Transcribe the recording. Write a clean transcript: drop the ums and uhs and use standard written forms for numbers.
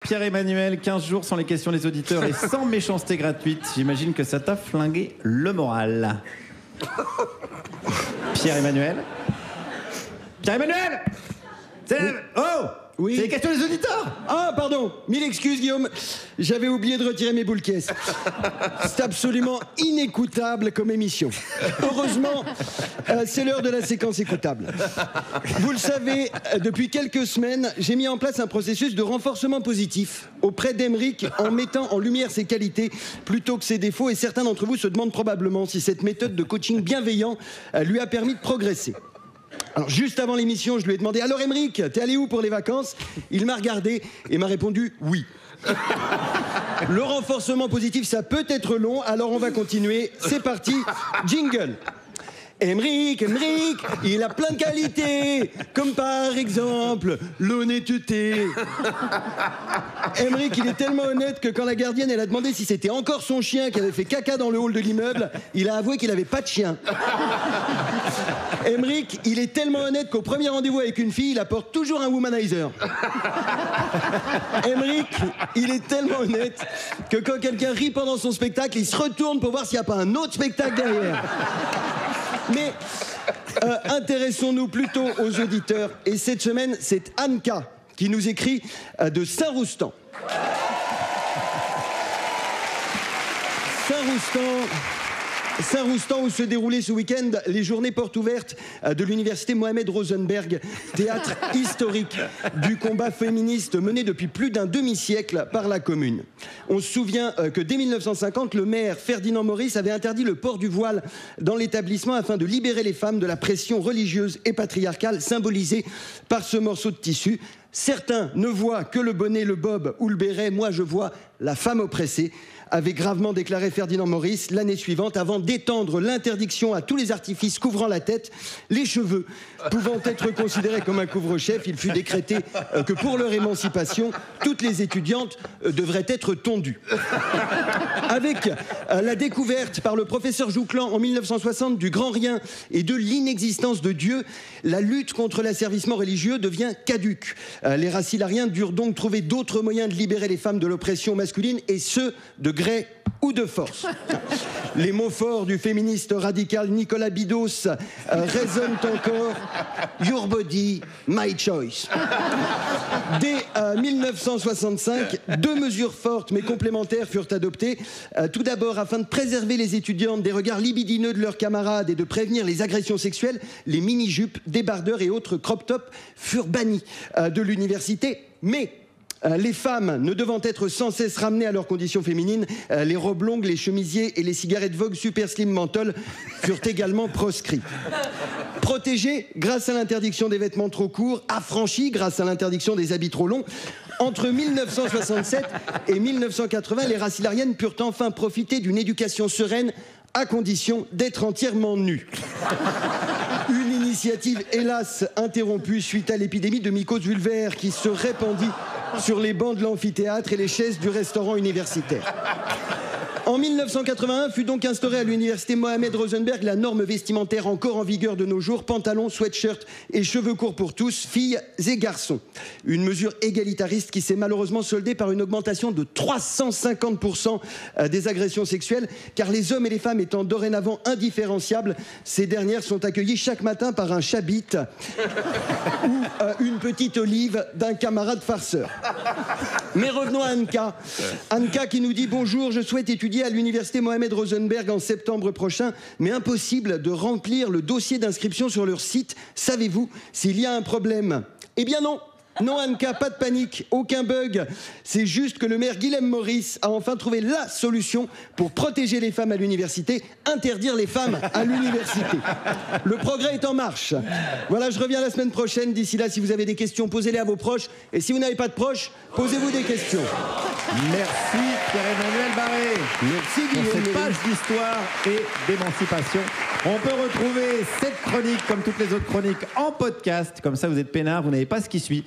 Pierre-Emmanuel, 15 jours sans les questions des auditeurs et sans méchanceté gratuite. J'imagine que ça t'a flingué le moral. Pierre-Emmanuel Pierre-Emmanuel Oh Oui. C'est les questions des auditeurs. Ah, pardon, mille excuses, Guillaume. J'avais oublié de retirer mes boules caisses. C'est absolument inécoutable comme émission. Heureusement, c'est l'heure de la séquence écoutable. Vous le savez, depuis quelques semaines, j'ai mis en place un processus de renforcement positif auprès d'Aymeric en mettant en lumière ses qualités plutôt que ses défauts. Et certains d'entre vous se demandent probablement si cette méthode de coaching bienveillant lui a permis de progresser. Alors, juste avant l'émission, je lui ai demandé « Alors, Aymeric, t'es allé où pour les vacances ?» Il m'a regardé et m'a répondu « Oui ». Le renforcement positif, ça peut être long, alors on va continuer. C'est parti, jingle. Aymeric, il a plein de qualités, comme par exemple l'honnêteté. Aymeric, il est tellement honnête que quand la gardienne elle a demandé si c'était encore son chien qui avait fait caca dans le hall de l'immeuble, il a avoué qu'il n'avait pas de chien. Aymeric, il est tellement honnête qu'au premier rendez-vous avec une fille, il apporte toujours un womanizer. Aymeric, il est tellement honnête que quand quelqu'un rit pendant son spectacle, il se retourne pour voir s'il n'y a pas un autre spectacle derrière. Mais intéressons-nous plutôt aux auditeurs. Et cette semaine, c'est Anka qui nous écrit de Saint-Roustan. Saint-Roustan, où se déroulaient ce week-end les journées portes ouvertes de l'université Mohamed Rosenberg, théâtre historique du combat féministe mené depuis plus d'un demi-siècle par la commune. On se souvient que dès 1950, le maire Ferdinand Maurice avait interdit le port du voile dans l'établissement afin de libérer les femmes de la pression religieuse et patriarcale symbolisée par ce morceau de tissu. Certains ne voient que le bonnet, le bob ou le béret. Moi, je vois la femme oppressée, avait gravement déclaré Ferdinand Maurice l'année suivante, avant d'étendre l'interdiction à tous les artifices couvrant la tête, les cheveux pouvant être considérés comme un couvre-chef. Il fut décrété que pour leur émancipation, toutes les étudiantes devraient être tondues. Avec la découverte par le professeur Jouclan en 1960 du grand rien et de l'inexistence de Dieu, la lutte contre l'asservissement religieux devient caduque. Les racilariens durent donc trouver d'autres moyens de libérer les femmes de l'oppression masculine, et ce, de gré ou de force. Les mots forts du féministe radical Nicolas Bidos résonnent encore. Your body, my choice. Dès 1965, deux mesures fortes mais complémentaires furent adoptées. Tout d'abord, afin de préserver les étudiantes des regards libidineux de leurs camarades et de prévenir les agressions sexuelles, les mini-jupes, débardeurs et autres crop-tops furent bannis de l'université. Mais les femmes ne devant être sans cesse ramenées à leur condition féminine, les robes longues, les chemisiers et les cigarettes Vogue Super Slim Menthol furent également proscrits. Protégées grâce à l'interdiction des vêtements trop courts, affranchies grâce à l'interdiction des habits trop longs, entre 1967 et 1980, les racilariennes purent enfin profiter d'une éducation sereine à condition d'être entièrement nues. Une initiative, hélas, interrompue suite à l'épidémie de mycose vulvaire qui se répandit sur les bancs de l'amphithéâtre et les chaises du restaurant universitaire. En 1981 fut donc instaurée à l'université Mohamed Rosenberg la norme vestimentaire encore en vigueur de nos jours, pantalons, sweatshirt et cheveux courts pour tous, filles et garçons. Une mesure égalitariste qui s'est malheureusement soldée par une augmentation de 350% des agressions sexuelles, car les hommes et les femmes étant dorénavant indifférenciables, ces dernières sont accueillies chaque matin par un chabit ou une petite olive d'un camarade farceur. Mais revenons à Anka. Anka qui nous dit « Bonjour, je souhaite étudier à l'université Mohamed Rosenberg en septembre prochain, mais impossible de remplir le dossier d'inscription sur leur site. Savez-vous s'il y a un problème ?» Eh bien non. Non, Anka, pas de panique, aucun bug. C'est juste que le maire Guilhem Maurice a enfin trouvé la solution pour protéger les femmes à l'université, interdire les femmes à l'université. Le progrès est en marche. Voilà, je reviens la semaine prochaine. D'ici là, si vous avez des questions, posez-les à vos proches. Et si vous n'avez pas de proches, posez-vous des questions. Merci Pierre-Emmanuel Barré. Merci Guillaume. Pour cette page d'histoire et d'émancipation. On peut retrouver cette chronique, comme toutes les autres chroniques, en podcast. Comme ça, vous êtes peinard, vous n'avez pas ce qui suit.